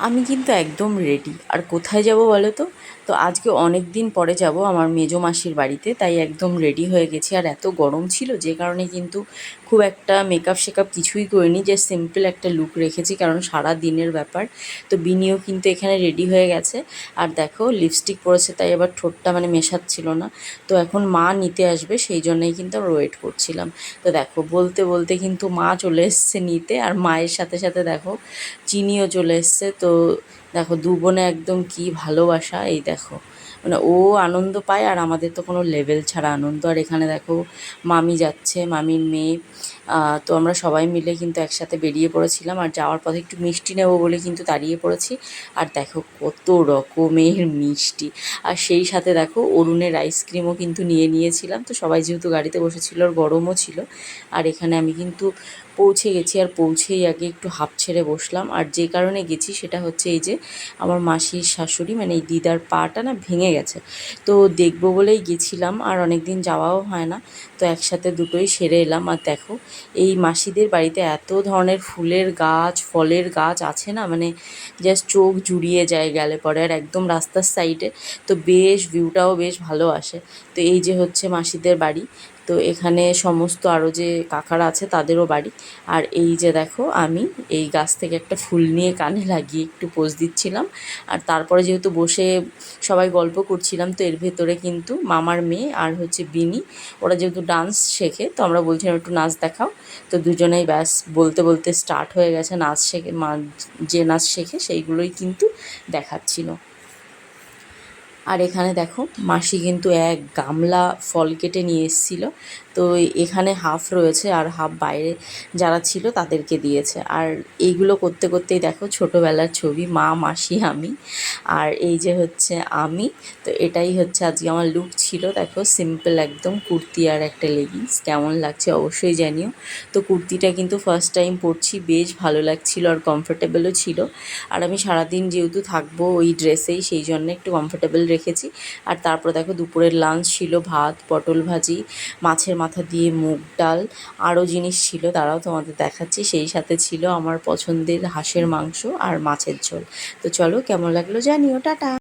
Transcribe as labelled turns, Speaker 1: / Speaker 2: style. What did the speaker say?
Speaker 1: আমি কিন্তু একদম রেডি। আর কোথায় যাব বলো তো? তো আজকে অনেক দিন পরে যাব আমার মেজো মাসির বাড়িতে, তাই একদম রেডি হয়ে গেছি। আর এত গরম ছিল যে কারণে কিন্তু খুব একটা মেকআপ শেকআপ কিছুই করিনি, যে সিম্পল একটা লুক রেখেছি, কারণ সারা দিনের ব্যাপার। তো বিনিও কিন্তু এখানে রেডি হয়ে গেছে। আর দেখো লিপস্টিক পরেছে, তাই আবার ঠোঁটটা মানে মেশাচ্ছিল না। তো এখন মা নিতে আসবে, সেই জন্যই কিন্তু আমরা ওয়েট করছিলাম। তো দেখো বলতে বলতে কিন্তু মা চলে এসছে নিতে, আর মায়ের সাথে সাথে দেখো চিনিও চলে এসছে। তো দেখো দু বোনে একদম কি ভালোবাসা, এই দেখো মানে ও আনন্দ পায় আর আমাদের তো কোনো লেভেল ছাড়া আনন্দ। আর এখানে দেখো মামি যাচ্ছে, মামির মেয়ে। তো আমরা সবাই মিলে কিন্তু একসাথে বেরিয়ে পড়েছিলাম, আর যাওয়ার পথে একটু মিষ্টি নেবো বলে কিন্তু দাঁড়িয়ে পড়েছি। আর দেখো কত রকমের মিষ্টি, আর সেই সাথে দেখো অরুণের আইসক্রিমও কিন্তু নিয়েছিলাম। তো সবাই যেহেতু গাড়িতে বসেছিল আর গরমও ছিল, আর এখানে আমি কিন্তু পৌঁছে গেছি। আর পৌঁছেই আগে একটু হাঁপ ছেড়ে বসলাম। আর যে কারণে গেছি সেটা হচ্ছে এই যে আমার মাসির শাশুড়ি মানে এই দিদার পাটা না ভেঙে গেছে। তো দেখবো বলেই গেছিলাম, আর অনেক দিন যাওয়াও হয় না। তো একসাথে দুটোই সেরে এলাম। আর দেখো এই মাসিদের বাড়িতে এত ধরনের ফুলের গাছ ফলের গাছ আছে না, মানে জাস্ট চোখ জুড়িয়ে যায় গেলে পরে। আর একদম রাস্তার সাইডে, তো বেশ ভিউটাও বেশ ভালো আসে। তো এই যে হচ্ছে মাসিদের বাড়ি। তো এখানে সমস্ত আরও যে কাকারা আছে তাদেরও বাড়ি। আর এই যে দেখো আমি এই গাছ থেকে একটা ফুল নিয়ে কানে লাগিয়ে একটু পোজ দিচ্ছিলাম। আর তারপরে যেহেতু বসে সবাই গল্প করছিলাম, তো এর ভেতরে কিন্তু মামার মেয়ে আর হচ্ছে বিনি, ওরা যেহেতু ডান্স শেখে, তো আমরা বলছিলাম একটু নাচ দেখাও। তো দুজনেই ব্যাস বলতে বলতে স্টার্ট হয়ে গেছে নাচ শেখে। যে নাচ শেখে সেইগুলোই কিন্তু দেখাচ্ছিল। আর এখানে দেখো মাসি কিন্তু এক গামলা ফল কেটে নিয়ে এসেছিলো। তো এখানে হাফ রয়েছে আর হাফ বাইরে যারা ছিল তাদেরকে দিয়েছে। আর এইগুলো করতে করতেই দেখো ছোটোবেলার ছবি, মা মাসি আমি। আর এই যে হচ্ছে আমি। তো এটাই হচ্ছে আজকে আমার লুক ছিল। দেখো সিম্পল একদম কুর্তি আর একটা লেগিংস, কেমন লাগছে অবশ্যই জানিও। তো কুর্তিটা কিন্তু ফার্স্ট টাইম পরছি, বেশ ভালো লাগছিল আর কমফোর্টেবলও ছিল। আর আমি সারাদিন যেহেতু থাকবো ওই ড্রেসেই, সেই জন্য একটু কমফোর্টেবল রেখেছি। আর তারপর দেখো দুপুরের লাঞ্চ ছিল ভাত, পটল ভাজি, মাছের মাথা দিয়ে মুগ ডাল, আরও জিনিস ছিল, তারাও তোমাদের দেখাচ্ছি। সেই সাথে ছিল আমার পছন্দের হাঁসের মাংস আর মাছের ঝোল। তো চলো কেমন লাগলো জানিও, টাটা।